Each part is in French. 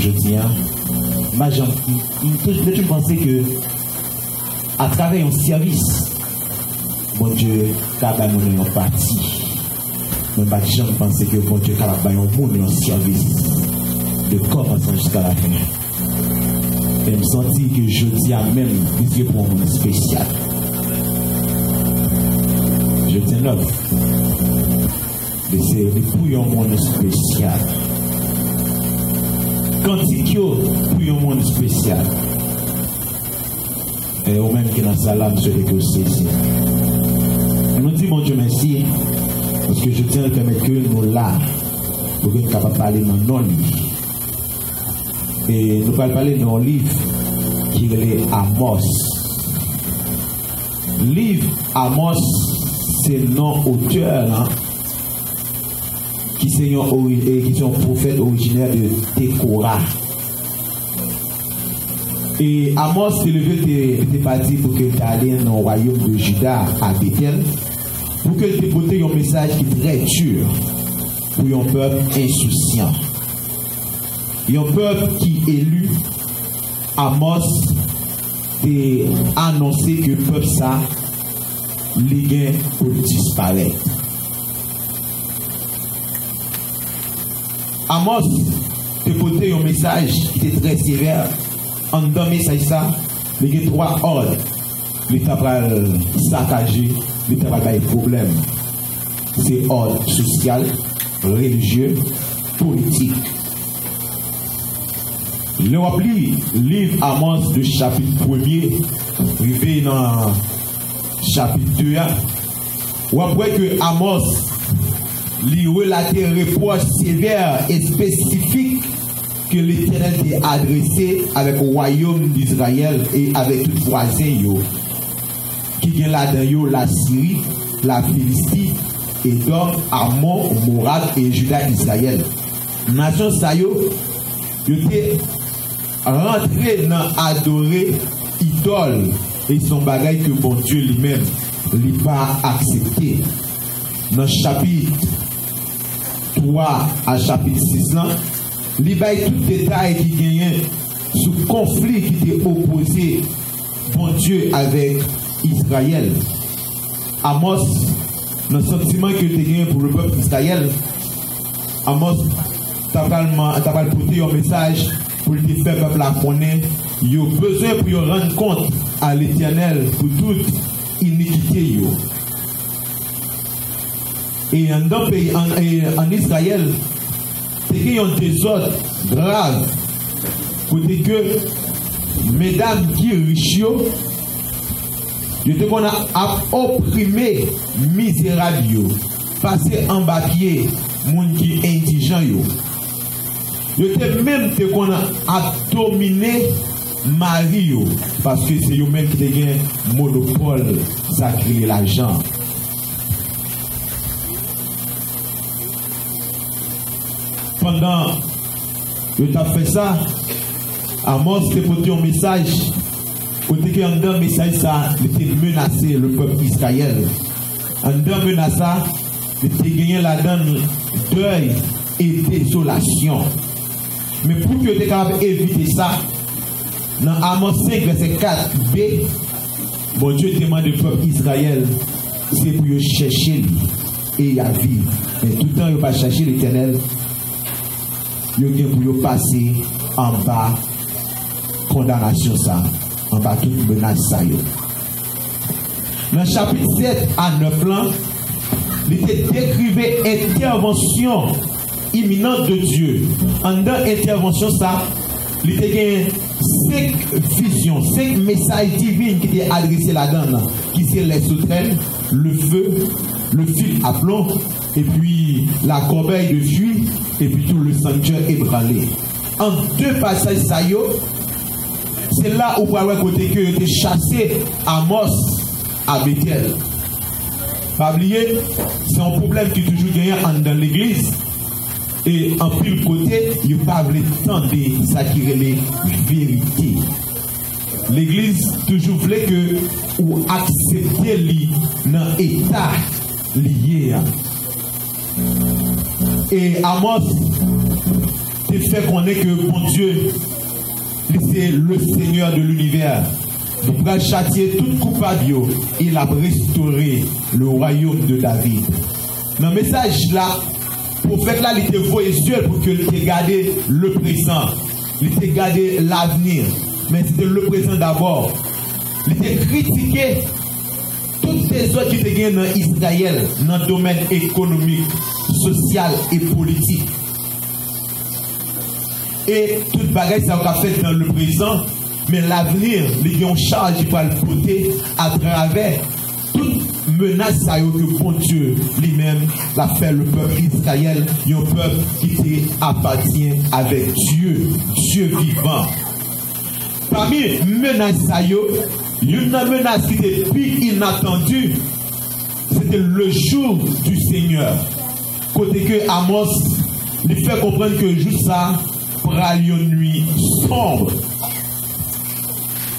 je tiens, je pensais que à travers un service, bon Dieu, capable de nous parti. Mais je pensais que bon Dieu, capable de nous un service de commencer jusqu'à la fin. Et je me sentis que je dis à même, Dieu pour un monde spécial. Je tiens là. De servir pour un monde spécial. Quantique pour un monde spécial. Et au même qui dans sa lame, je vais saisir. Nous disons, mon Dieu, merci, parce que je tiens à permettre que nous là, pour que nous puissions parler dans nos livres. Et nous allons parler dans un livre qui est Amos. Livre Amos, c'est le nom auteur, hein, qui est un prophète originaire de Tekoa. Et Amos s'est levé, était parti pour qu'il aille dans le royaume de Juda à Bethel, pour qu'il te porte un message qui est très dur pour un peuple insouciant. Un peuple qui élu, Amos a annoncé que le peuple ça, les gains pour disparaître. Amos te porte un message qui est très sévère. En dans le message, il y a trois ordres. L'État va saccager, l'État va avoir des problèmes. C'est ordre social, religieux, politique. Le rappli, livre Amos de chapitre 1er, arrivé dans chapitre 2, ou après que Amos lui relate un reproche sévère et spécifique que l'Éternel a adressé avec le royaume d'Israël et avec tous les voisins qui viennent là-dedans, la Syrie, la Philistie, Édom, Ammon, Moab et Juda, Israël. Nation Sayo, ils étaient rentrés dans adorer idole et son bagage que bon Dieu lui-même n'a pas accepté. Dans le chapitre 3 à chapitre 6, il y a tout détail qui gagne sous conflit qui était opposé bon Dieu avec Israël. Amos, dans le sentiment que tu gagné pour le peuple d'Israël, Amos t'a porté un message pour te faire peuple à connaître. Il a besoin pour rendre compte à l'Éternel pour toute iniquité. Et en Israël, il y a un désordre grave pour dire que mesdames qui riches, qu'on a opprimé misérable, passé en bas pied, moun qui indigent. Même qu'on a dominé Marie, parce que c'est eux-mêmes qui ont un monopole sacré l'argent. Pendant que tu as fait ça, Amos t'a porté un message. Côté que en d'un message, ça, il était menacé le peuple d'Israël. En d'un menace, il était gagné la donne deuil et désolation. Mais pour que tu es capable d'éviter ça, dans Amos 5, verset 4b, bon Dieu demande au peuple d'Israël, c'est pour chercher et à vivre. Mais tout le temps, il ne va pas chercher l'Éternel. Il y a pour passer en bas condamnation ça, en bas toute menace ça. Dans le chapitre 7 à 9 ans, il décrivait intervention imminente de Dieu. En dans intervention ça, il y a 5 visions, 5 messages divins qui étaient adressés là-dedans, qui sont les sauterelles, le feu, le fil à plomb, et puis la corbeille de fuite, et puis tout le sanctuaire ébranlé. En 2 passages, c'est là où vous voyez côté que était chassé Amos à Bethel. Pas oublier, c'est un problème qui est toujours gagné dans l'église. Et en pile côté, il n'y a pas le temps de s'acquérir les vérités. L'église toujours voulait que ou accepter lui dans l'état lié. Et Amos te fait connaître que bon Dieu, c'est le Seigneur de l'univers. Il va châtier tout coupable, il a restauré le royaume de David. Dans le message là, le prophète là, il était voyé pour que il gardé le présent, il était gardé l'avenir, mais c'était le présent d'abord. Il était critiqué toutes les autres qui étaient dans Israël, dans le domaine économique, social et politique. Et toute bagaille ça a fait dans le présent, mais l'avenir, il y a une charge qui va le porter à travers toute menace que bon Dieu lui-même l'a fait le peuple d'Israël, un peuple qui appartient avec Dieu, Dieu vivant. Parmi les menaces, une menace qui était plus inattendue, c'était le jour du Seigneur. Côté que Amos lui fait comprendre que juste ça prend une nuit sombre.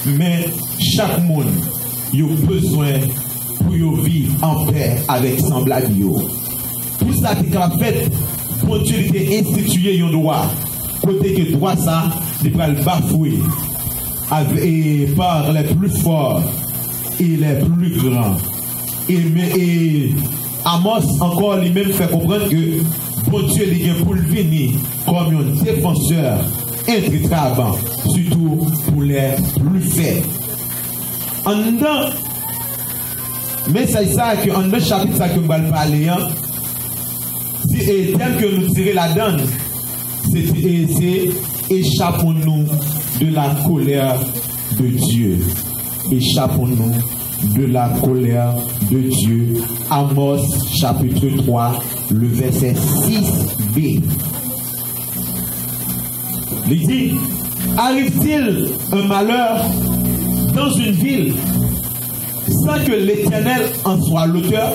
Mais chaque monde a besoin pour vivre en paix avec semblable. Pour ça, c'est fait, pour Dieu a institué un droit. Côté que droit ça, il va le bafouer par les plus forts et les plus grands. Et Amos encore lui-même fait comprendre que bon Dieu est pour le venir comme un défenseur intraitable, surtout pour les plus faibles. En dedans, mais c'est ça que en le chapitre ça que nous allons parler, c'est tel que nous tirons la donne, c'est échappons-nous de la colère de Dieu. Échappons-nous de la colère de Dieu. Amos chapitre 3, le verset 6b. Il dit, arrive-t-il un malheur dans une ville sans que l'Éternel en soit l'auteur?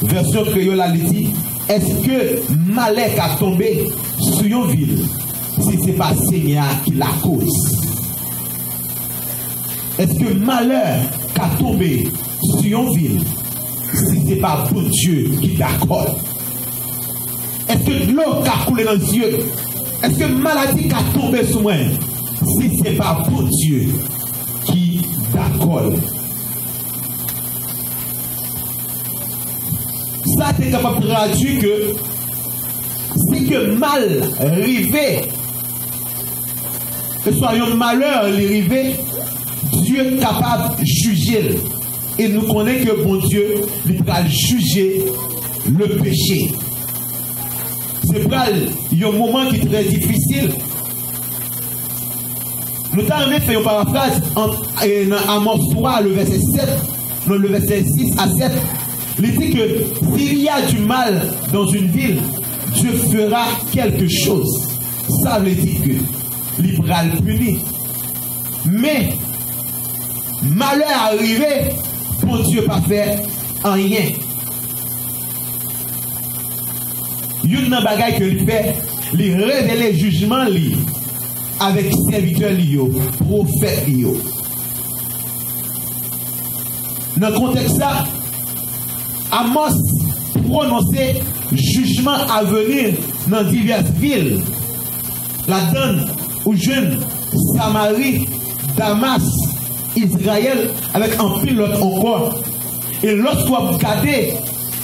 Version créole, il dit, est-ce que malheur a tombé sur une ville si ce n'est pas Seigneur qui la cause? Est-ce que malheur a tombé sur une ville si ce n'est pas pour Dieu qui l'accorde? Est-ce que l'eau a coulé dans les yeux? Est-ce que maladie a tombé sur moi si ce n'est pas pour Dieu qui l'accorde? Ça, c'est capable de traduire que si que mal arrivé, que ce soit un malheur arrivé, Dieu est capable de juger. Et nous connaissons que bon Dieu, il va juger le péché. C'est pas un moment qui est très difficile. Nous avons fait une paraphrase dans Amos 3, le verset 7, dans le verset 6 à 7. Il dit que s'il y a du mal dans une ville, Dieu fera quelque chose. Ça veut dire que il va le punir. Mais malheur arrivé, bon Dieu pas fait rien. Une bagaille que il fait, il révèle le jugement avec serviteur prophète. Dans le contexte ça, Amos prononçait jugement à venir dans diverses villes. La donne où jeune Samarie, Damas, Israël, avec un pilote encore. Et lorsque vous regardez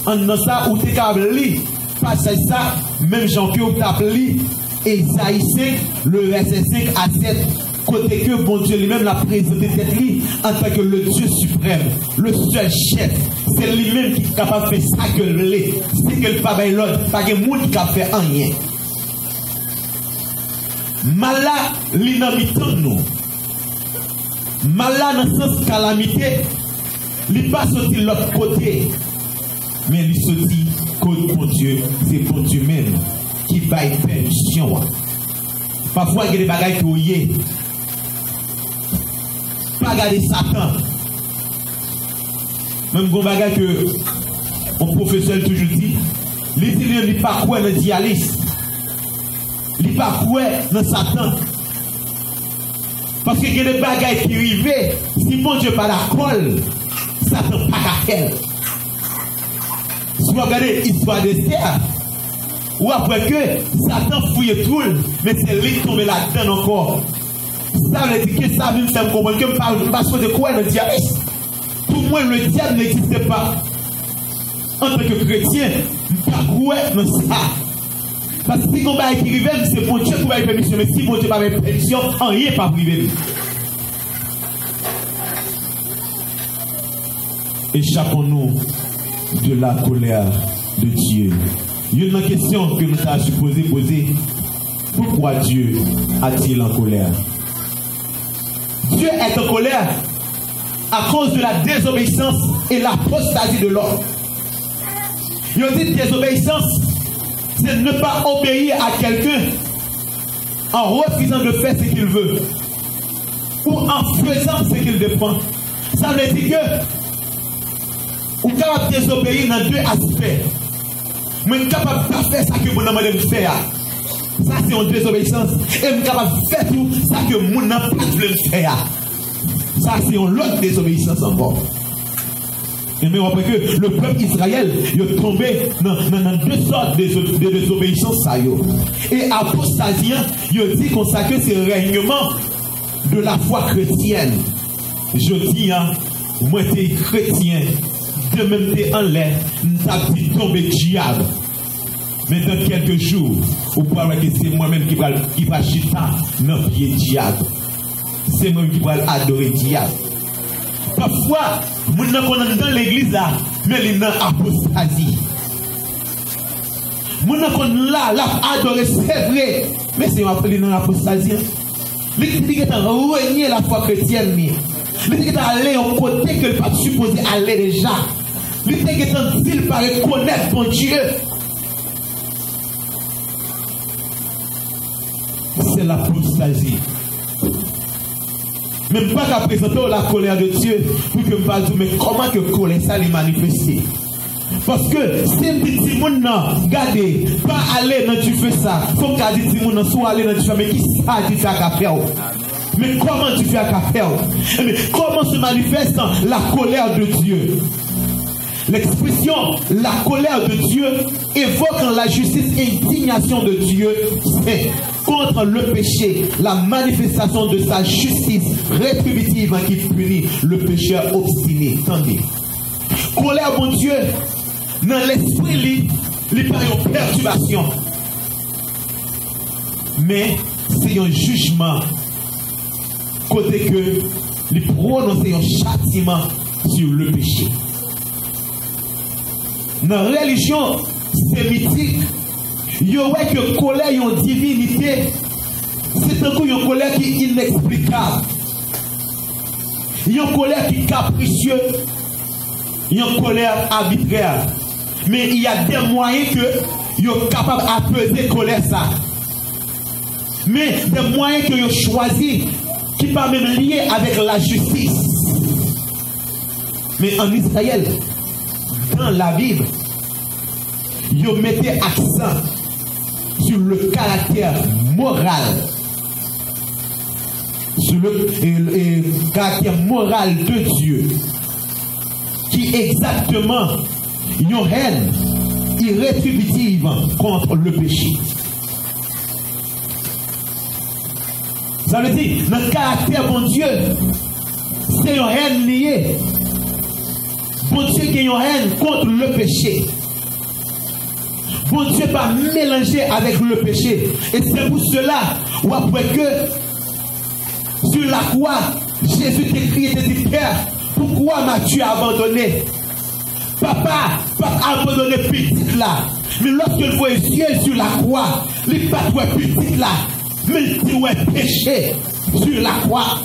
en ça où tu es passez ça, même Jean-Pierre vous appelé Esaïe 5, le verset 5 à 7. Côté que bon Dieu lui-même l'a présenté cette ligne en tant que le Dieu suprême, le seul chef. C'est lui-même qui est capable de faire ça que l'est. C'est que le papa et l'autre, pas de monde qui a fait rien. Malade, l'inamitant nous. Malade dans le sens calamité, il pas sorti de l'autre côté. Mais il se dit que bon Dieu, c'est pour Dieu même qui va y permission. Parfois, il y a des bagailles qui ouillent. Pas garder Satan. Même des bagailles que mon professeur toujours dit, il n'est pas quoi dans le dialyse. Il n'est pas quoi dans Satan. Parce qu'il y a des bagailles qui arrivent. Si bon Dieu pas d'accord, Satan pas qu'à faire. Si vous regardez l'histoire d'Esther, ou après que Satan fouille tout, mais c'est lui qui tombe là-dedans encore. Ça veut dire que ça veut me faire comprendre que je ne parle pas de quoi le diable. Pour moi, le diable n'existe pas. En tant que chrétien, je ne pas croire dans ça. Parce que si on va écrire, c'est bon Dieu qui va y permission. Mais si bon Dieu va y permission, rien n'est pas privé. Échappons-nous de la colère de Dieu. Il y a une question que nous avons supposé poser. Pourquoi Dieu a-t-il en colère? Dieu est en colère à cause de la désobéissance et l'apostasie de l'homme. Il dit désobéissance, c'est ne pas obéir à quelqu'un en refusant de faire ce qu'il veut ou en faisant ce qu'il défend. Ça veut dire que on est capable de désobéir dans deux aspects. Mais on est capable de faire ça que mon demande de faire. Ça c'est une désobéissance. Et on est capable de faire tout ça que mon n'a pas voulu faire. Ça c'est une autre désobéissance encore. Et mais après que le peuple Israël est tombé dans deux sortes de désobéissance. Et apostasie, il dit qu'on sait que c'est le règnement de la foi chrétienne. Je dis, moi t'es chrétien, de même t'es en l'air, t'as dit tomber diable. Mais dans quelques jours, vous pouvez voir que c'est moi-même qui va chita dans le pied diable. C'est moi qui va adorer diable. Parfois, nous sommes dans l'église là, mais il y a une apostasie. Nous sommes là, adorer, c'est vrai, mais c'est une apostasie. Il dit que tu as renié la foi chrétienne. Il dit que tu as allé au côté que tu pas supposé aller déjà. Il dit que tu as dit par reconnaître ton Dieu. C'est l'apostasie. Même pas qu'à présenter la colère de Dieu pour que je me dise, mais comment que colère ça les manifester? Parce que si un petit monde n'a regardez, pas aller dans tu fais ça, faut qu'à dire petit monde soit aller dans tu fais, mais qui ça tu fais à faire? Mais comment tu fais à faire? Mais comment se manifeste la colère de Dieu? L'expression la colère de Dieu évoque la justice et indignation de Dieu contre le péché, la manifestation de sa justice rétributive qui punit le pécheur obstiné. Attendez. Colère, mon Dieu, dans l'esprit, il paraît une perturbation. Mais c'est un jugement côté que il prononce un châtiment sur le péché. Dans la religion sémitique, il y a que colère et une divinité, c'est un coup une colère qui est inexplicable. Il y a une colère qui est capricieuse, il y a une colère arbitraire. Mais il y a des moyens que vous êtes capable d'apaiser la colère ça. Mais des moyens que vous avez choisis qui ne sont pas même liés avec la justice. Mais en Israël, dans la Bible, vous mettez accent sur le caractère moral. Sur le caractère moral de Dieu. Qui est exactement une haine irrétributive contre le péché. Ça veut dire, le caractère bon Dieu, c'est une haine liée. Bon Dieu qui a une haine contre le péché. Bon Dieu pas mélanger avec le péché. Et c'est pour cela, ou après que sur la croix, Jésus t'a crié et t'a dit, Père, pourquoi m'as-tu abandonné? Papa abandonné petit là. Mais lorsque il voit Dieu sur la croix, il pas petit là. Mais il dit ouais péché sur la croix.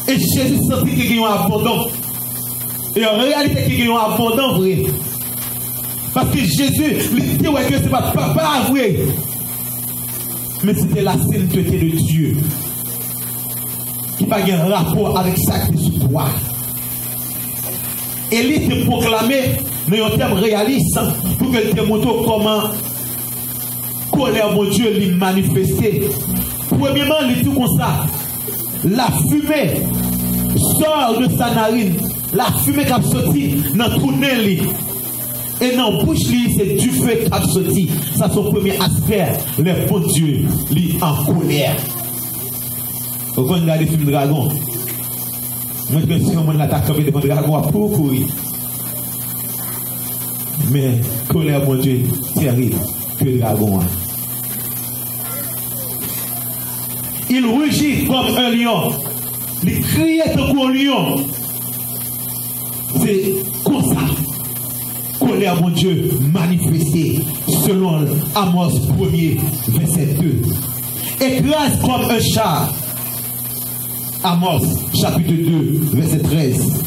Et Jésus sentit qu'il y a un abandon. Et en réalité, qu'il y a un abandon vrai. Parce que Jésus, il dit ouais que ce n'est pas papa vrai. Mais c'était la sainteté de Dieu. Qui n'a pas un rapport avec ça qui est sur toi. Élie te proclamé dans un terme réaliste pour qu'elle te montre comment colère mon Dieu lui manifester. Premièrement, il dit comme ça. La fumée sort de sa narine. La fumée qui a sorti dans tout nez. Et dans bouche c'est du feu qui a sorti. Ça son premier aspect. Le bon Dieu, lui en colère. Vous regardez le film Dragon. Moi je suis on l'attaque comme devant Dragon pour courir. Mais colère mon Dieu, terrible que le Dragon. Il rugit comme un lion. Il crie comme un lion. C'est comme ça. Colère, mon Dieu, manifestée selon Amos 1er, verset 2. Écrase comme un chat. Amos, chapitre 2, verset 13.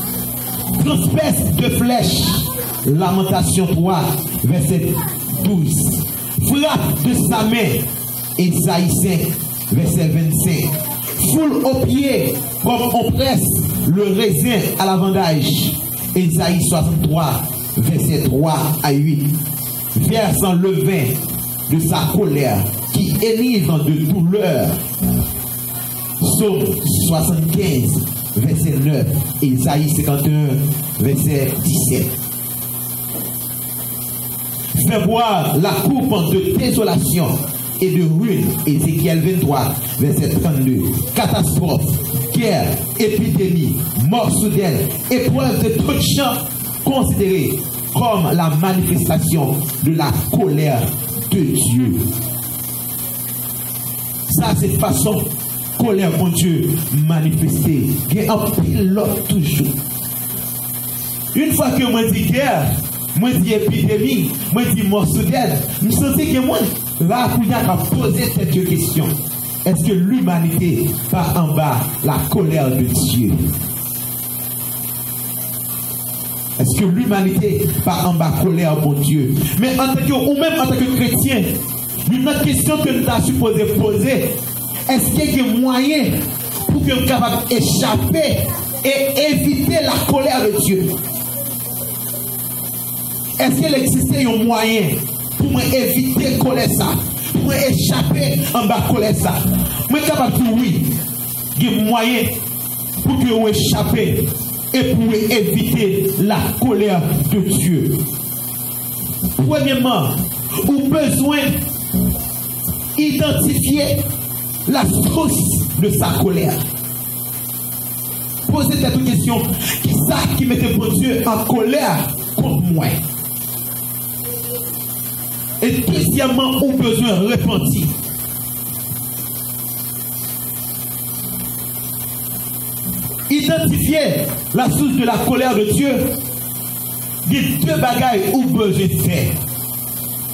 Transperce de flèches. Lamentation 3, verset 12. Frappe de sa main. Isaïe 5, verset 25. Foule aux pieds comme on presse le raisin à la vendange. Isaïe 63, verset 3 à 8. Versant le vin de sa colère qui enivre de douleur. Psaume 75, verset 9. Isaïe 51, verset 17. Fais boire la coupe de désolation et de ruine. Ézéchiel 23, verset 32. Catastrophe, guerre, épidémie, mort soudaine, épreuve de tout champ considérée comme la manifestation de la colère de Dieu. Ça, c'est façon colère, mon Dieu, manifestée. Il y a un pilote toujours. Une fois que moi dis guerre, moi dis épidémie, moi dis mort soudaine, je me sens que moi, là, il y a poser cette question. Est-ce que l'humanité va en bas la colère de Dieu? Est-ce que l'humanité va en bas la colère de Dieu? Mais en tant que, ou même en tant que chrétien, une autre question que nous avons supposé poser, est-ce qu'il y a des moyens pour que nous soyons capables d'échapper et éviter la colère de Dieu? Est-ce qu'il existe un moyen pour éviter la colère ça? Pour échapper en bas de colère ça? Je suis capable de dire oui. Il y a des moyens pour que vous échappez et pour éviter la colère de Dieu. Premièrement, vous avez besoin d'identifier la source de sa colère. Posez cette question. Qui ça qui mettait pour Dieu en colère contre moi? Et deuxièmement, vous avez besoin de repentir. Identifier la source de la colère de Dieu. Il y a deux bagailles où vous avez besoin de faire.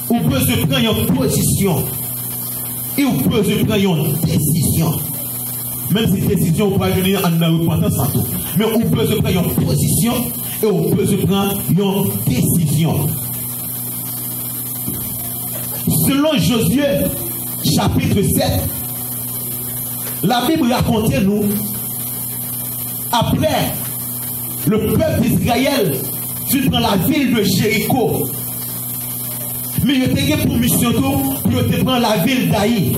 Vous avez besoin de prendre une position. Et vous avez besoin de prendre une décision. Même si décision, vous pouvez venir en repentance en tout. Mais vous avez besoin de prendre une position et vous avez besoin de prendre une décision. Selon Josué, chapitre 7, la Bible raconte nous, après le peuple d'Israël fut dans la ville de Jéricho. Mais il était pour mission pour prendre la ville d'Aï.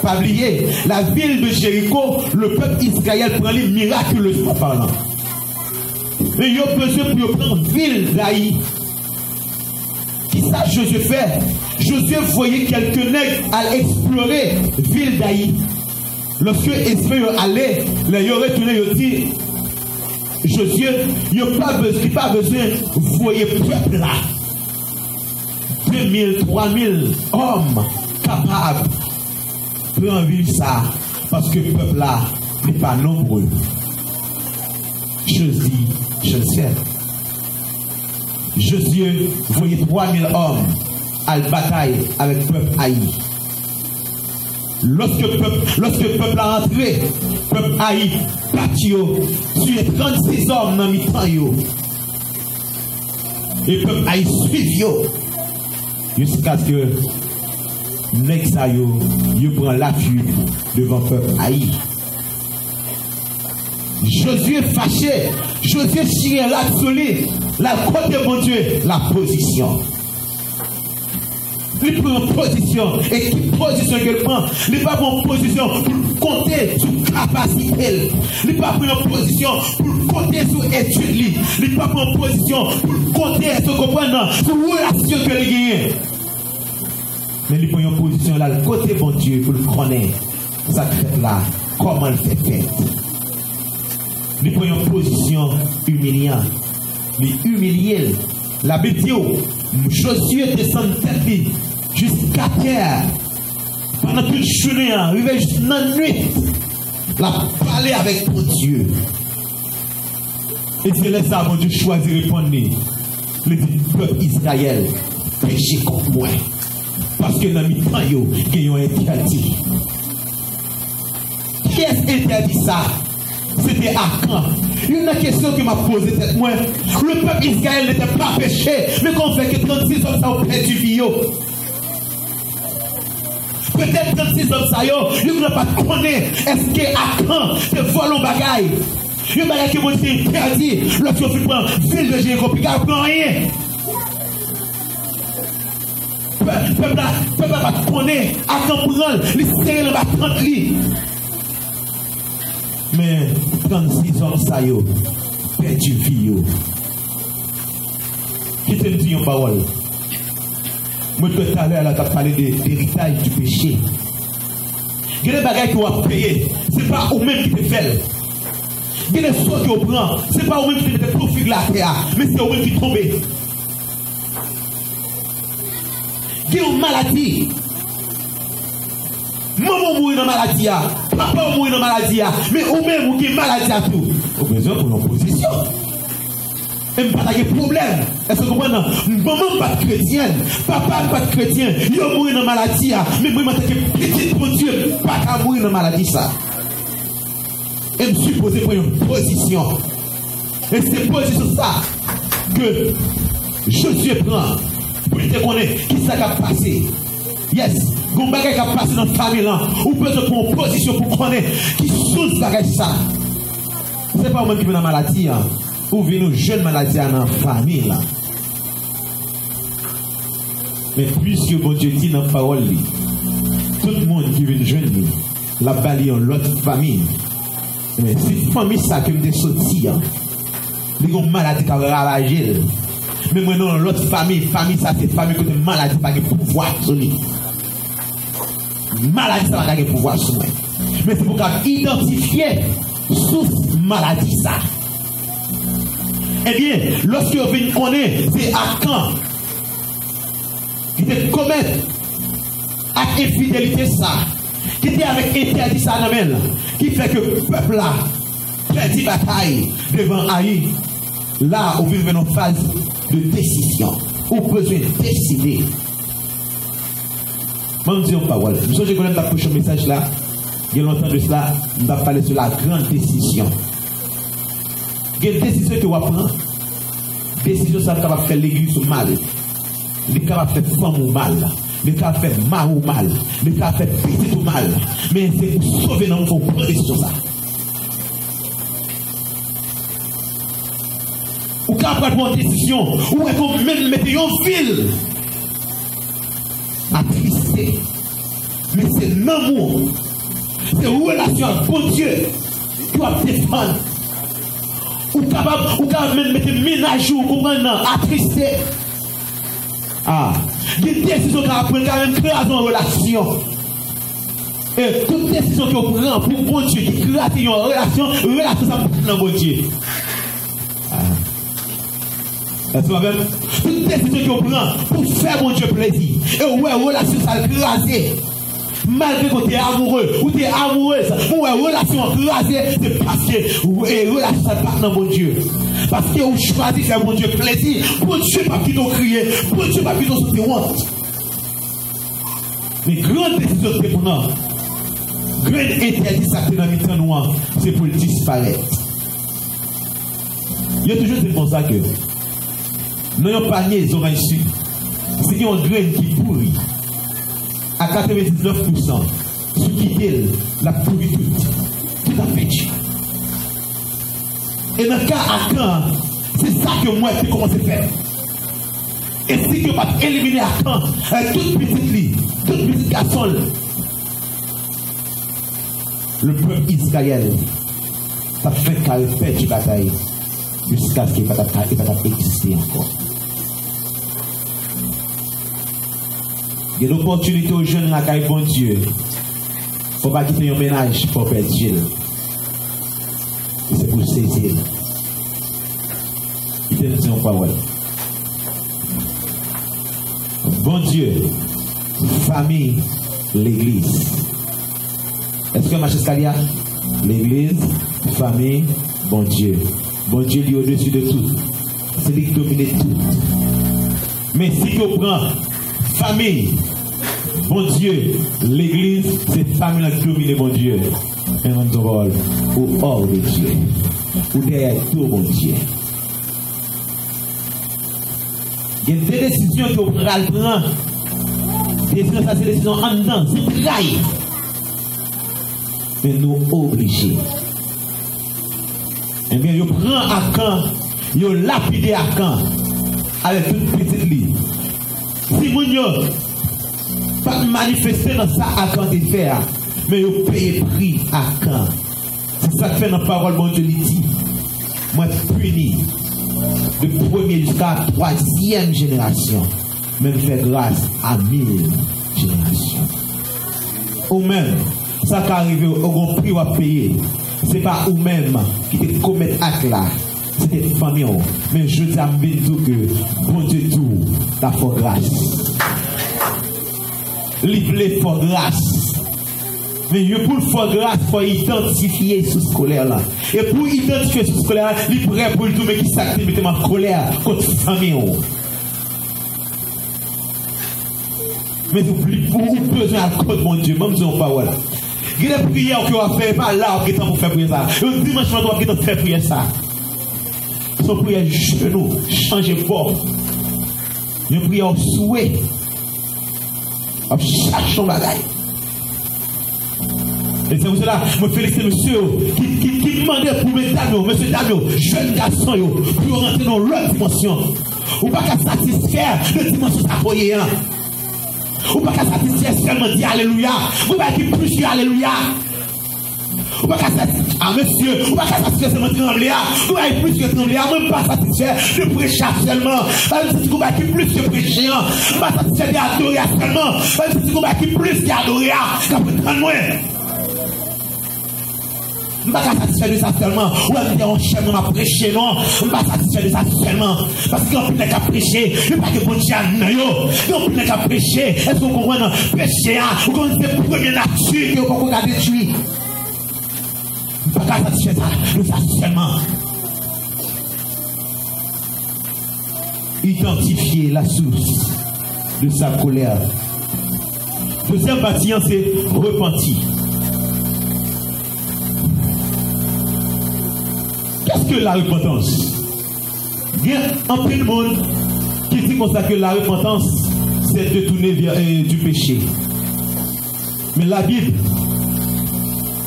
Pas oublier, la ville de Jéricho, le peuple d'Israël prend les miraculeusement parlant. Mais il y a besoin pour prendre la ville d'Aï. Qui ça Josué fait? Josué voyait quelques nègres à explorer la ville d'Aï. Lorsque Israël allait, il aurait retourné et dit, Josué, il n'y a pas besoin de voir le peuple là. 2000, 3000 hommes capables de prendre ville ça, parce que le peuple là n'est pas nombreux. Je dis, je sais. Josué voyait 3000 hommes à la bataille avec le peuple haï. Lorsque le peuple a entré, le peuple haï battu sur les 36 hommes dans le mi-temps. Et le peuple haï suivi jusqu'à ce que il prend l'appui devant le peuple haï. Josué fâché, Josué chiré là-dessus, la côte de mon Dieu, la position. Il prend une position. Et qui position qu'elle prend? Il pas prend une position pour compter sur capacité. Il pas prend une position pour compter sur étude. Il pas prend une position pour compter sur comprendre sur relation que il gagne. Mais il prend une position là, le côté bon Dieu, pour le connaître. Ça fait là, comment il fait fait. Il prend une position humiliante. Il humilie. La Bible dit, Josué descend tête jusqu'à terre. Pendant toute journée, arrivé jusqu'à la nuit, la parler avec ton Dieu. Et c'est là ça, mon Dieu choisit de répondre. Il dit, peuple Israël, péché contre moi. Parce que dans mes temps, ils ont interdit. Qui est-ce interdit ça? C'était Akan. Une question qui m'a posé cette moi. Le peuple Israël n'était pas péché, mais qu'on fait que 36 hommes ça ont perdu vie. Peut-être 36 hommes ça ils ne pas connaître est-ce que Akan te vole un bagaille. Un bagaille qui m'a dit interdit. Lorsqu'on fait prendre ville de Jéricho, puis il ne prend rien. Peuple pas connaître Akan prend, il serre le battant lui. Mais 36 hommes ça yo perdu vie yo. Qui te dit une parole? Moi tout à l'heure là tu as parlé de l'héritage du péché. Il y a des bagages qui ont payé, c'est pas eux mêmes qui te fait. Il y a des choses qui ont prend, c'est pas eux mêmes qui te profit de la terre, mais c'est eux mêmes qui tombent. Il y a une maladie. Maman mourit dans la maladie, papa mourit dans la maladie, mais ou même ou qui est maladie à tout. Au besoin pour l'opposition. Et pas de problème. Est-ce que vous comprenez? Maman pas chrétienne, papa pas chrétien, il mourit dans la maladie, mais moi je suis petit pour Dieu, pas qu'à mourir dans la maladie ça. Et me suis posé pour une position. Et c'est position ça que Josué prend pour te connaître qui ça a passé. Yes. Gon bagay qui a passé dans la famille là, ou besoin de prendre position pour connaître qui sous bagay ça. C'est pas moi qui vient dans la maladie, ou vient une jeune maladie dans la famille là. Mais puisque bon Dieu dit dans la parole, tout le monde qui vient jeune, la balie en l'autre famille. Mais si famille ça qui me sorti, les gon maladie qui a ravagé. Mais moi non l'autre famille ça c'est famille qui a maladie pas de pouvoir sur lui. Maladie ça va gagner pouvoir sur moi. Mais c'est pour identifier sous maladie ça. Eh bien, lorsque vous venez connaître, c'est Akan qui te commet avec infidélité ça, qui était avec interdit ça dans la qui fait que le peuple là perdit bataille devant Haï. Là, on vit dans une phase de décision. On besoin de décider. Je dis une parole. Je sais que je vais message là. Il y a longtemps de cela, je vais parler sur la grande décision. Il y a une décision que vous prenez. Décision ça va faire l'église ou mal. Il va faire femme ou mal. Il va faire mal ou mal. Il va faire petit ou mal. Mais c'est pour sauver dans vos décision ça. Ou quand vous prenez une décision, ou est-ce que même mettez une ville attristé. Mais c'est l'amour. C'est une relation avec bon Dieu qui doit défendre. Ou capable même mettre ménage ou comprendre attristé. Ah, des décisions qu'on prend quand même créer une relation. Et toute décision qu'on prend pour bon Dieu qui crée une relation ça pour bon Dieu. Est-ce que toute décision qu'on prend pour faire mon Dieu plaisir. Et ouais, relation ça crasé. Malgré que tu es amoureux ou tu es amoureuse, ouais, relation crasée, c'est parce que relation ça part dans mon Dieu. Parce que vous choisissez faire mon Dieu plaisir. Bon Dieu pas qui t'ont crié, bon Dieu pas qui t'ont sauté honte. Mais grande décision que pour nous, grande interdit ça que dans le temps noir, c'est pour disparaître. Il y a toujours des bons ça que nous n'avons pas nié les oranges sucres. C'est qu'il y a une graine qui pourrit. À 99%, ce qui est la pourrie tout a fait. Et dans le cas à quand, c'est ça que moi j'ai commencé à faire. Et si tu pas éliminer à quand, toute petite garçon, le peuple Israël, ça fait qu'à faire du bataille jusqu'à ce qu'il ne va pas exister encore. Il y a l'opportunité aux jeunes à la bon Dieu. Il ne faut pas quitter un ménage pour perdre Dieu. C'est pour saisir. Il te dit en parole. Bon Dieu, famille, l'église. Est-ce que Macheskalia? L'église, famille, bon Dieu. Bon Dieu lui au-dessus de tout. C'est lui qui domine tout. Mais si tu prends famille, bon Dieu, l'église, c'est famille qui domine bon Dieu. Et on te vole au hors de Dieu. Ou derrière tout bon Dieu. Il y a des décisions que vous prendre. Des décisions, ça c'est des décisions en dedans, c'est trahi. Mais nous obligés. Eh bien, vous prenez à camp, vous lapidez à camp avec toute petite ligne. Si vous n'avez pas manifesté dans ça à camp de faire, mais vous payez prix à camp. C'est ça que fait dans la parole, mon Dieu, il dit. Moi, puni de première jusqu'à la troisième génération, même fait grâce à 1000 générations. Ou même, ça qui arrive au prix à payer, ce n'est pas vous-même qui te commettent acte là, c'était famille. Mais je dis à vous que bon Dieu tout, t'as fait grâce. Livrer pour grâce. Mais pour faire grâce, il faut identifier sous scolaire là. Et pour identifier sous scolaire, il est prêt pour tout, mais qui s'active en colère contre la famille. Mais vous avez besoin à cause de mon Dieu, même si on ne parle pas. Il y a des prières que vous faites, pas là, qui sont pour faire prier ça. Le dimanche, on doit faire prier ça. Son prière genou, changer fort. Une prière souhait. Chaque son bagaille. Et c'est pour cela, je me félicite monsieur qui demandait pour monsieur Damio, jeune garçon, pour rentrer dans l'autre dimension. Ou pas qu'à satisfaire la dimension s'appoyer. Ou pas qu'à satisfaire seulement dire Alléluia. Ou pas qu'il plus que Alléluia. Ou pas qu'à satisfaire, ah monsieur, ou pas qu'à satisfaire seulement trembler. Ou pas qu'il plus que trembler, même pas satisfaire de prêcher seulement. Ou pas qu'il plus que prêcher. Ou pas satisfaire d'adorer seulement. Ou pas qu'il plus qu'adorer. Qu'après 30 mois. Je ne suis pas satisfait de ça seulement. Ou est-ce qu'on cherche à prêcher, non? Je ne suis pas satisfait de ça seulement. Parce qu'on peut pas prêcher. Il n'y a pas de bon Dieu à nous. On peut pas prêcher. Est-ce qu'on comprend? Prêcher, ou qu'on c'est la première nature que on peut détruire. Je ne suis pas satisfait de ça seulement. Identifier la source de sa colère. Deuxième bâtiment, c'est repentir. Qu'est-ce que la repentance? Il y a un peu de monde qui dit comme ça que la repentance, c'est de tourner du péché. Mais la Bible,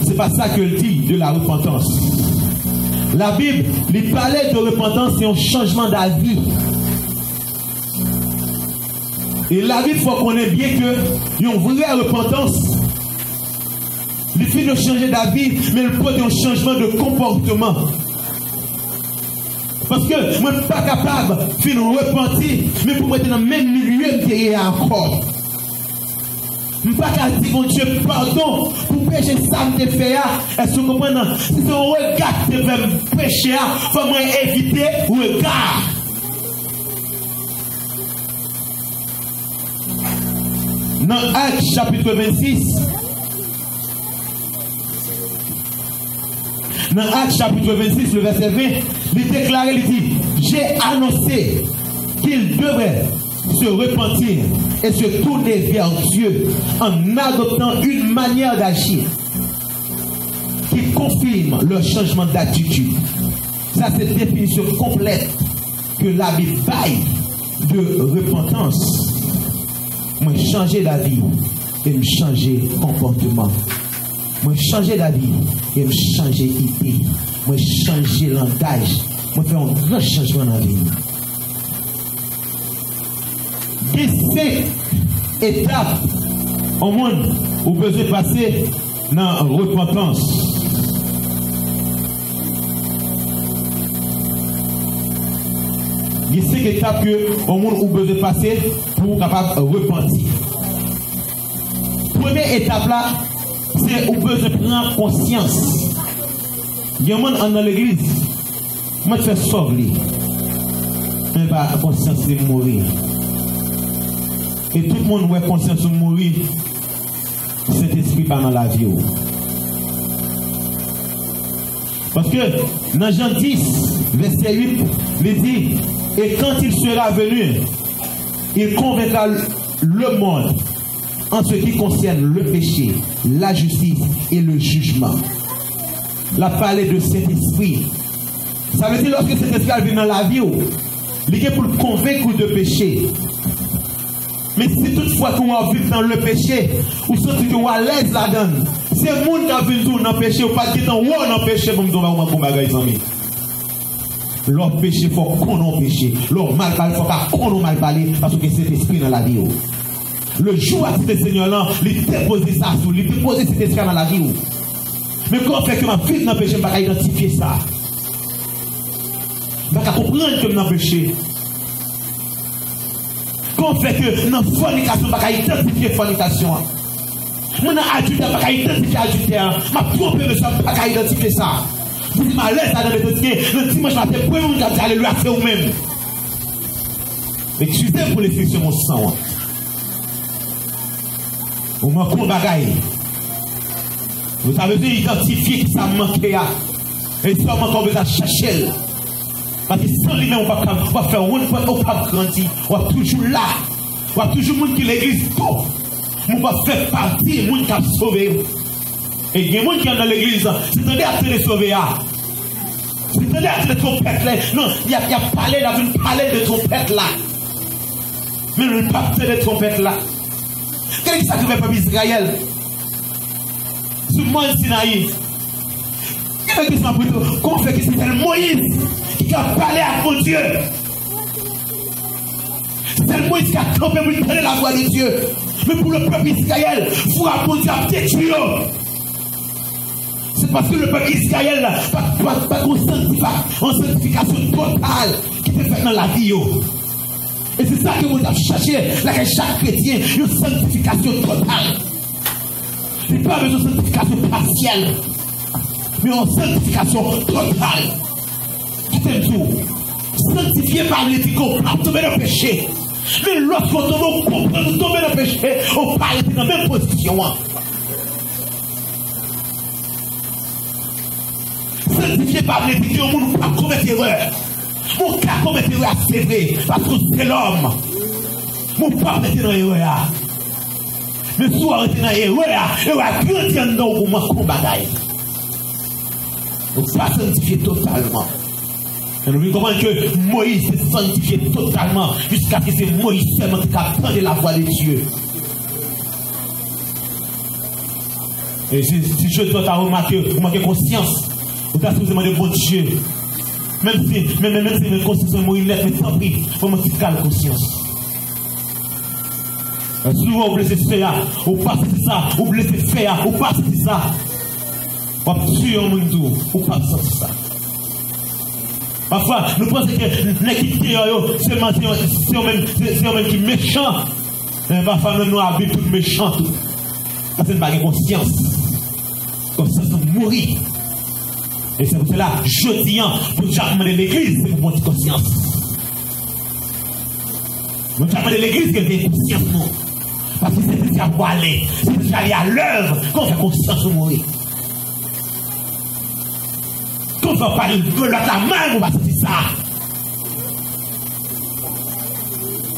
c'est pas ça qu'elle dit de la repentance. La Bible, il parlait de repentance, c'est un changement d'avis. Et la Bible, il faut qu'on ait bien que une vraie repentance, il fait de changer d'avis, mais il faut un changement de comportement. Parce que moi, je ne suis pas capable de faire un repentir, mais pour être dans le même milieu que j'ai encore. Je ne suis pas capable de dire, mon Dieu, pardon, pour pécher ça, je te fais. Est-ce que vous comprenez? Si c'est un regard que je vais pécher, il faut éviter le regard. Dans Actes chapitre 26, dans Actes chapitre 26, le verset 20, il déclare, il dit, j'ai annoncé qu'il devrait se repentir et se tourner vers Dieu en adoptant une manière d'agir qui confirme le changement d'attitude. Ça, c'est une définition complète que la Bible baille de repentance. Moi, changer d'avis et me changer de comportement. Moi, changer d'avis et me changer d'idée. Moi, changer langage. Moi, faire un grand changement dans la vie. il y a 5 étapes au monde où vous besoin passer dans la repentance. Il y a 5 étapes que au monde où vous besoin passer pour capable de repentir. Première étape là, c'est où vous besoin prendre conscience. Il y a un monde dans l'église, moi je fais sauver. Mais pas conscience de mourir. Et tout le monde a conscience de mourir. Cet esprit pas dans la vie. Parce que dans Jean 10, verset 8, il dit, et quand il sera venu, il convaincra le monde en ce qui concerne le péché, la justice et le jugement. La parler de cet esprit. Ça veut dire lorsque cet esprit vient dans la vie, il est pour le convaincre de péché. Mais si toutefois qu'on vit dans le péché, ou senti que vous à l'aise là-dedans, c'est le monde qui a vu dans le péché, ou pas qui est dans le péché, pour me dire, on va leur péché, il faut qu'on ait péché. Leur mal parler, il faut qu'on ait mal parler, parce que c'est l'esprit dans la vie. Le jour à ce Seigneur-là, il dépose ça sous, il dépose cet esprit dans la vie. Mais quand on fait que ma vie dans le péché, je ne peux pas identifier ça. Je ne peux pas comprendre que je suis dans le péché. Quand on fait que dans la fornication, je ne peux pas identifier la fornication. Mon adulte, je ne peux pas identifier l'adultère. Ma trompé de ça, je ne peux pas identifier ça. Vous dites, ma laisse à le dimanche matin, pour vous dire, alléluia, c'est vous-même. Excusez pour les filles sur mon sang. Vous m'en compte bagaille. Vous avez dû identifier que ça manque. Et ça manque, on va chercher. Parce que sans lui-même, on va faire une fois, on va grandir. On va toujours là. On va toujours monde qui l'église. On va faire partie de monde qui a sauvé. Et il y a des gens qui sont dans l'église. C'est dans les sauver. C'est dans les trompettes là. Non, il y a parlé, il a une parler de trompettes là. Mais le pape de trompettes là. Qu'est-ce qui s'est arrivé pour Israël? Sur le mont Sinaï. Comment fait que c'est Moïse qui a parlé à mon Dieu? C'est Moïse qui a campé pour parler la voix de Dieu. Mais pour le peuple Israël, il faut apprendre à détruire. C'est parce que le peuple Israël n'a pas une sanctification totale qui est faite dans la vie. Et c'est ça que vous avez cherché, là que chaque chrétien, une sanctification totale. Ce n'est pas une sanctification partielle, mais une sanctification totale. Qui t'aime tout. Sanctifié par l'éthico, à tomber dans le péché. Mais lorsqu'on tombe dans le péché, on parle dans la même position. Sanctifié par l'éthico, on ne peut pas commettre erreur. Mon cas commettre erreur, c'est vrai, parce que c'est l'homme. Mon pas mettre dans l'erreur. Mais si vous arrêtez dans l'erreur, il va grandir dans le moment qu'on bagaille. Donc, pas sanctifié totalement. Et nous comprenons que Moïse s'est sanctifié totalement jusqu'à ce que c'est Moïse seulement qui a entendu la voix de Dieu. Et si je dois remarquer, vous manquez conscience, vous avez demandé bon Dieu. Même si une conscience de Moïse mais tant pis, il faut me dire la conscience. Souvent, vous blessez faire, vous passez ça, vous blessez faire, vous passez ça. Vous tuez un monde, vous passez ça. Parfois, nous pensons que l'équipe seulement c'est eux-mêmes qui sont méchants. Mais parfois, nous habitons tout méchants. Parce que nous n'avons pas de conscience. Conscience de mourir. Et c'est pour cela, je dis, pour demander l'église, c'est pour monter conscience. Nous demander l'église qu'elle ait conscience, non. Parce que c'est déjà pour aller, c'est déjà aller à l'œuvre, qu'on fait conscience de mourir. Quand on va parler de la main, on va sortir ça.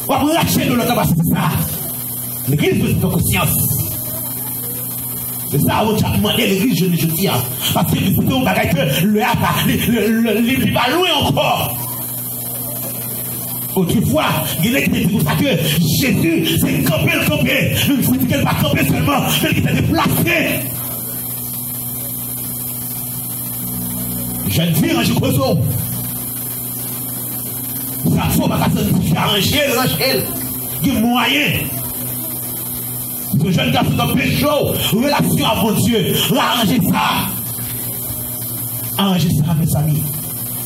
On va lâcher de l'autre, on va sortir ça. L'église doit être conscience. C'est ça, on a demandé l'église, je ne dis pas. Parce que c'est un bagage que le pas loin encore. Autrefois, il est dit pour ça que Jésus, c'est camper. Même si il ne pas camper seulement, mais il s'est déplacé. Je ne dis pas, je crois ça faut pas s'arranger. il y a moyen. Ce jeune garçon de péché, relation avec Dieu, arrangez ça. Arrangez ça, mes amis.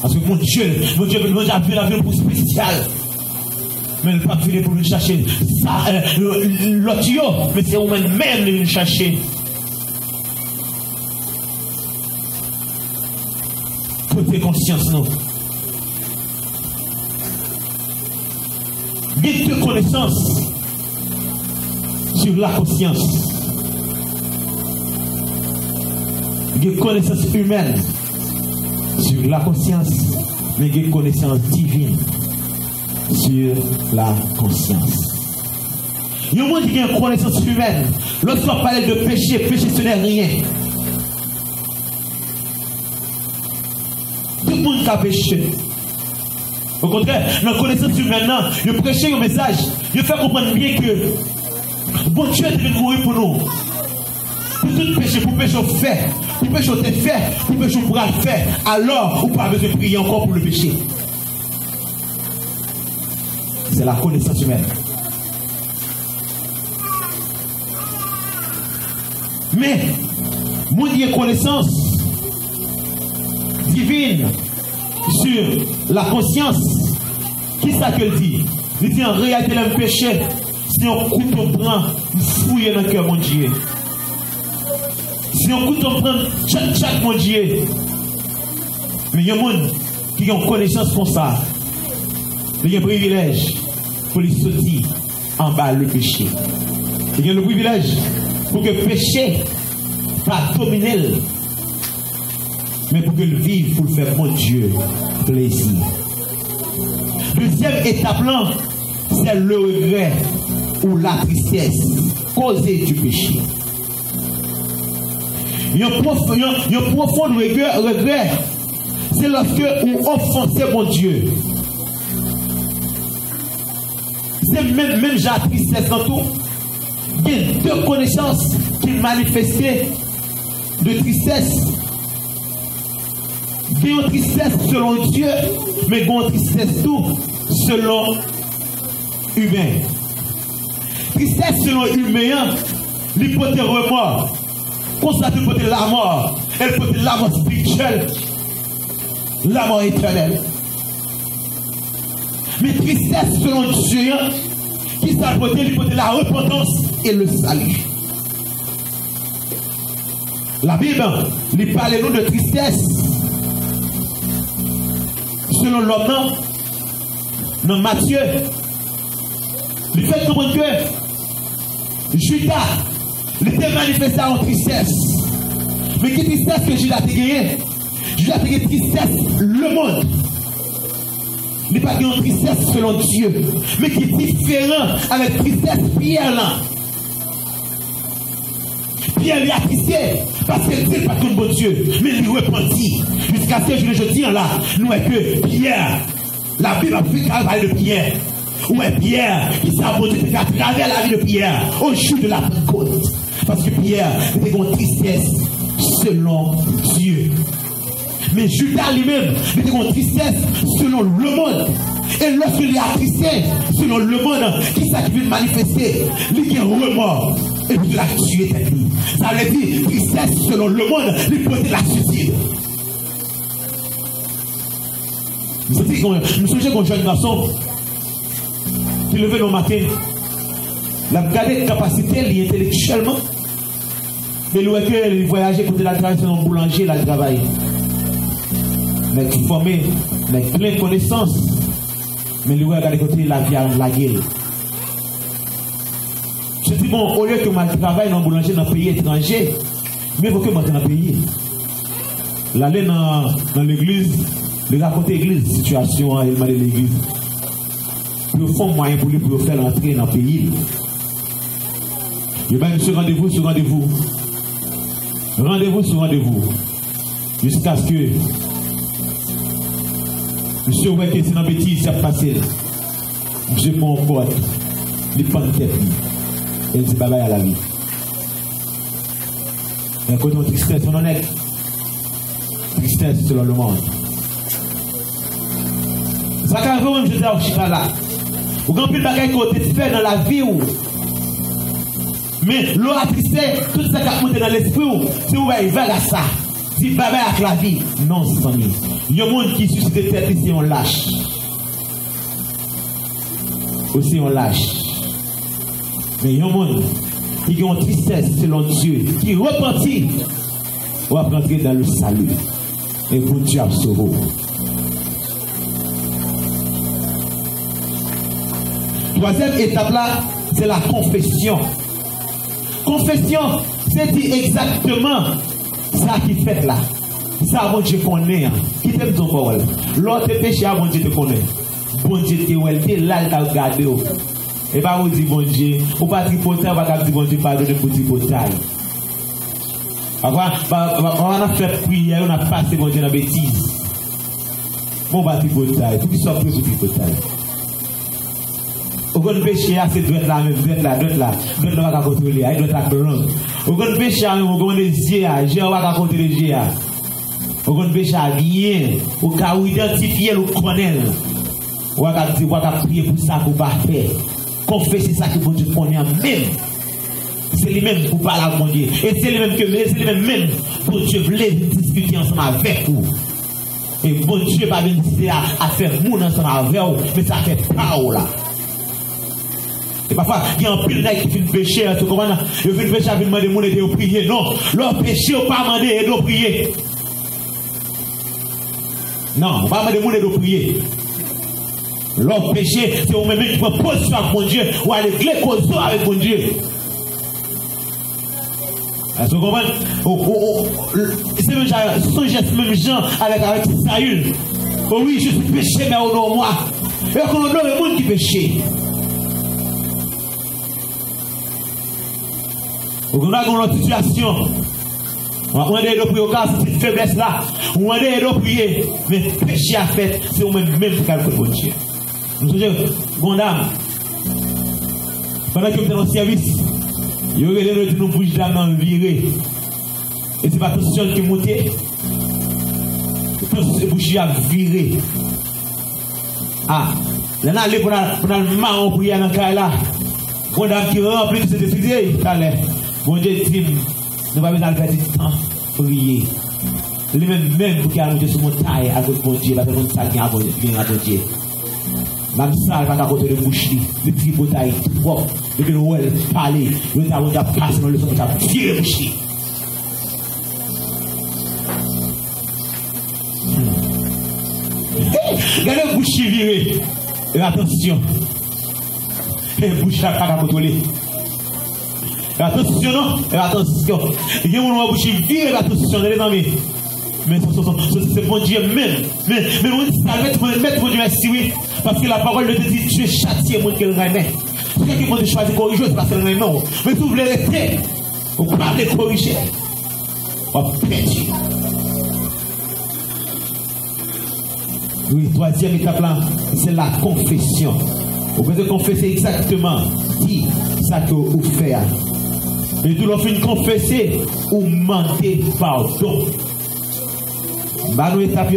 Parce que mon Dieu a vu la vie pour spécial. Mais il ne pas venir pour nous chercher ça, l'autre, mais c'est vous-même de nous chercher. Côté conscience, non. Guide de connaissance sur la conscience. Guide de connaissance humaine sur la conscience, mais guide de connaissance divine sur la conscience. Il y a un monde qui a une connaissance humaine. Lorsqu'on parle de péché, péché ce n'est rien. Tout le monde a péché. Au contraire, dans la connaissance humaine, il prêche un message, il fait comprendre bien que bon Dieu est venu mourir pour nous. Pour tout péché, pour péché fait, pour péché fait, pour péché pourra faire, alors vous pas besoin de prier encore pour le péché. C'est la connaissance humaine. Mais, moi, il y a connaissance divine sur la conscience. Qui ça qu'elle dit? Il dit en réalité, le péché, si on couteau prend, fouille dans le cœur, mon Dieu. Si on couteau prend, chaque mon Dieu. Mais il y a des gens qui ont connaissance comme ça. Il y a un privilège pour les sortir en bas le péché. Il y a le privilège pour que le péché pas dominer, mais pour que le vivre, pour le faire mon Dieu plaisir. Deuxième étape là, c'est le regret ou la tristesse causée du péché. Il y a un profond regret, c'est lorsque vous offensez mon Dieu. C'est même la tristesse dans tout. Il y a deux connaissances qui manifestaient de tristesse. Il y a une tristesse selon Dieu, mais il y a une tristesse tout selon humain. Tristesse selon humain, l'hypothèse remords, constate peut-être la mort, elle peut être la mort spirituelle, la mort éternelle. Mais tristesse selon Dieu, qui s'apporte la repentance et le salut. La Bible, il parle nous de tristesse. Selon l'homme, dans Matthieu, il fait comprendre que Judas, il était manifesté en tristesse. Mais quelle tristesse que Judas a gagné? Judas a gagné tristesse, le monde. Il n'est pas une tristesse selon Dieu, mais qui est différent avec tristesse Pierre là. Pierre lui a tristé parce qu'il dit pas tout bon Dieu, mais il repentit. Jusqu'à ce que je dis là, nous est que Pierre, la Bible a fait travail de Pierre. Où est Pierre qui s'est abonné à travers la vie de Pierre au jour de la Pentecôte. Parce que Pierre était une tristesse selon Dieu. Mais Judas lui-même était une tristesse selon le monde. Et lorsqu'il est attristé selon le monde, qui s'active de manifester, il y a un remords. Et puis il a tué cette vie. Ça veut dire tristesse selon le monde, il peut la suicide. Nous sommes un jeune garçon qui levait le matin. La gardé de capacité intellectuellement. Mais il voyageait pour la travail sur un boulanger, la travail. Mais formé, avec plein de connaissances. Mais lui, regardez côté la vie à la gueule. Je dis, bon, au lieu que je travaille dans le boulanger dans un pays étranger, mais il faut que je dans le pays. L'aller dans l'église, de raconter l'église, situation, il m'a dit l'église. Pour faire moyen pour lui pour faire entrer dans le pays. Il va me sur rendez-vous sur rendez-vous. Rendez-vous sur rendez-vous. Jusqu'à ce que monsieur voit que c'est dans bêtise, ça passe. Monsieur mon pote, il prend une tête. Et il dit bye bye à la vie. Et quand on tristesse, on en est. Tristesse selon le monde. Ça quand même, je dis à Chita là. Ou grand pile bagaille que tu fais dans la vie ou. Mais l'eau attristé, tout ça qui a monté dans l'esprit ou, si vous voyez, vers à ça. Si baba avec la vie, non, c'est ami. Il y a un monde qui suscite des têtes ici, on lâche. Aussi on lâche. Mais il y a un monde qui a une tristesse selon Dieu, qui repentit, on va rentrer dans le salut. Et pour Dieu a sauvé. Troisième étape là, c'est la confession. Confession, c'est dire exactement ça qui fait là. Ça, bon Dieu connaît. Qui t'aime ton parole? L'autre péché, bon Dieu te connaît. Bon Dieu te là, il t'a regardé. Et pas vous dire bon Dieu, ou pas dire portail, ou pas dire bon Dieu, pardonne pour dire portail. On a fait prière, on a passé bon Dieu dans la bêtise. Bon, bah, dire portail, faut qu'il soit prêt pour dire portail. Au grand péché, c'est doit être là, même, doit être là, doit être contrôler, il doit être blanc. Au grand péché, au grand des yeux, j'ai pas contrôler les yeux. Au grand péché, bien, au cas où identifier le connaît. On va prier pour ça, pour pas faire. Confesser ça que bon Dieu connaît même. C'est lui-même pour parler à mon Dieu. Et c'est lui-même même pour Dieu voulait discuter ensemble avec vous. Et bon Dieu va venir à faire moun ensemble avec vous, mais ça fait pas là. Et parfois, il y a un pile qui fait péché, tu comprends? Il fait péché, il demande moun de prier. Non, leur péché, on pas demander de prier. Non, on va demander moun de prier. Leur péché, c'est vous-même qui prend position avec mon Dieu, ou aller causer avec mon Dieu. Est-ce que vous comprenez? C'est même même gens avec Saül. Oh oui, je suis péché, mais au nom de moi. Et qu'on honore le monde qui péché. On a une situation. On va demander de prier au cas de cette faiblesse là. On va demander de prier. Mais péché à fait, c'est vous-même qui calcule mon Dieu. Nous sommes Gondam. Pendant que vous êtes en service, il y aurait des nous bouger dans le viré. Et c'est pas tout seul qui monte. Tout ce bouger à virer. Ah, là, on allait pour le marron pour y aller dans le cas là. Gondam qui remplit de cette idée, il fallait. Bon Dieu dit, nous va besoin de faire du temps pour prier. Lui-même pour qu'il y ait monté sur mon taille avec mon Dieu, parce que mon taille vient à mon Dieu. Même ça, il va à côté de bouche, le petit bouteille, bon, le petit Noël, parler, le temps où tu as passé dans le son, tu as tiré le bouche. Regardez le bouche viré. Et attention. Et le bouche n'a pas à contrôler. Et attention, non? Et attention. Il y a un bouche viré, attention, les amis. Mais c'est bon Dieu même. Mais on va mettre mon Dieu merci, oui. Parce que la parole de Dieu dit Dieu châtie le monde qu'elle remet. C'est quelqu'un qui peut choisir de corriger, c'est parce qu'elle remet non. Mais si vous voulez rester, vous ne pouvez pas les corriger. On va perdre. Oui, troisième étape là, c'est la confession. Vous pouvez confesser exactement qui ça que vous faites. Et tout le monde confesser ou demander pardon. Bah, nous étape,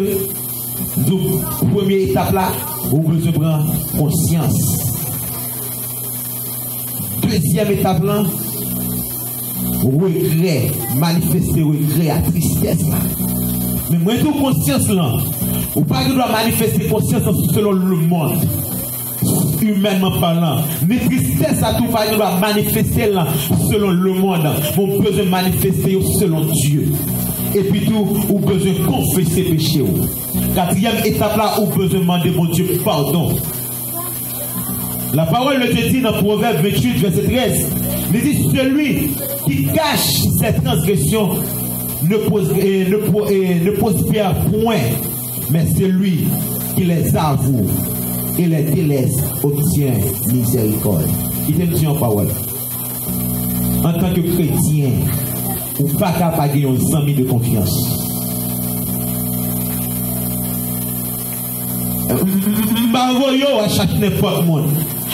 première étape là, vous besoin de prendre conscience. Deuxième étape là, regret, manifester regret à tristesse là. Mais moi, tout conscience là, ou pas que doit manifester conscience selon le monde, humainement parlant. Mais tristesse à tout pas que doit manifester là selon le monde. Mon besoin de manifester selon Dieu. Et puis tout, ou besoin de confesser péché. Quatrième étape là, ou besoin de demander mon Dieu pardon. La parole de Dieu dit dans Proverbe 28, verset 13, il dit celui qui cache ses transgressions ne prospère point, mais celui qui les avoue et les délaisse obtient miséricorde. Il te dit en parole. En tant que chrétien, ou pas capable de gagner un ami de confiance. M'envoyons à chaque n'importe monde.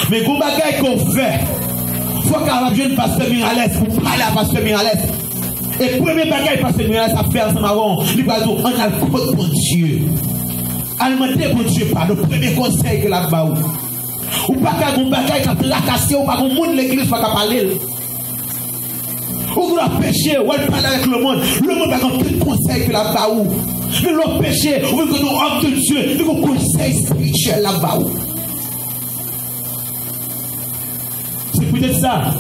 Mais quand bagaille qu'on fait, il faut qu'on vienne pasteur Miralles pour parler à pasteur Miralles. Et premier bagaille pasteur Miralles à faire ensemble avant, il va dire on a le code pour Dieu. Allemandez pour Dieu par le premier conseil que la baou. Ou pas qu'à un bagage qui a tracassé, ou pas qu'un monde l'église pas qu'à parler. Ou qu'on a péché, ou elle parle avec le monde va avoir tout conseil que là-bas où. Mais le péché, ou qu'on a un homme de Dieu, mais qu'on conseil spirituel là-bas où. C'est peut-être ça.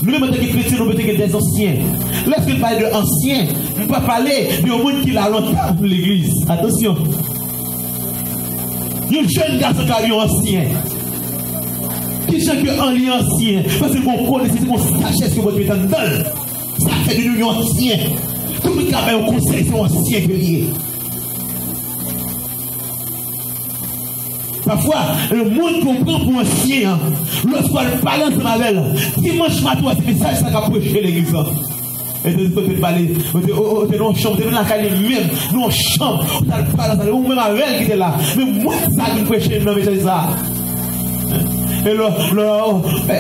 Nous, en tant que chrétiens, nous mettons des anciens. Lorsqu'on parle de anciens, on ne peut pas parler de monde qui a longtemps dans l'église. Attention. Il y a un jeune garçon qui a eu ancien. Qui chante en lien ancien. Parce que mon connaît, c'est mon sagesse que votre méthode donne. Ça fait de nous ancien. Tout le monde qui a un conseil, c'est ancien que lié. Parfois, le monde comprend pour ancien. Lorsqu'on parle ensemble avec elle, dimanche matin, c'est message ça va prêcher l'église. Et de côté de parler, on est dans une chambre, on est dans la calle même, nous en chambre, on a parlé, ou même avec elle qui était là. Mais moi, ça qui me prêche, non, mais c'est ça. Et là,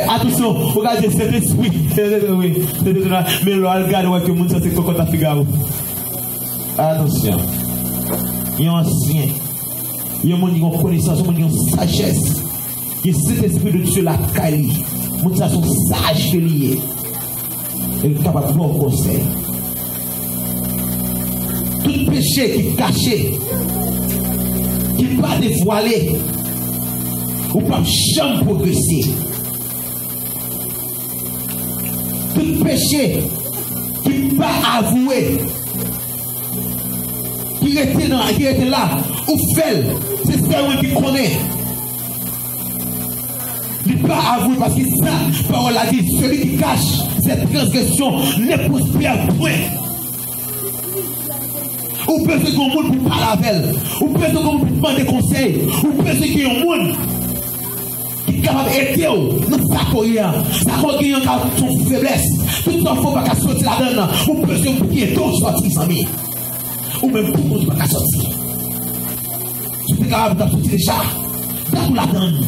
attention, regardez cet esprit. Mais là, regardez que le monde, ça c'est quoi ta figure. Attention. Il y a un ancien. Il y a un monde qui a connaissance, il y a une sagesse. Il y a cet esprit de Dieu la caille. Les gens sont sages que liés. Et ils sont capables de bon conseil. Tout péché qui est caché, qui n'est pas dévoilé, ou pas jamais progresser. Tout péché qui n'est pas avoué, qui était là, ou fait, c'est celui qui connaît. Il n'est pas avoué parce que ça, parole a dit, celui qui cache cette transgression ne prospère point. Ou peut-être qu'il y a un monde pour parler avec elle, ou peut-être qu'il y a un monde pour demander conseil, ou peut-être qu'il y a un monde qui est capable d'aider dans sa carrière. Ça va gagner son faiblesse. Tout ça, il ne faut pas sortir là-dedans. Ou peut-être qu'il y a d'autres sorties, amis. Ou même pour ne pas sortir. Tu es capable de sortir déjà. Dans la donne.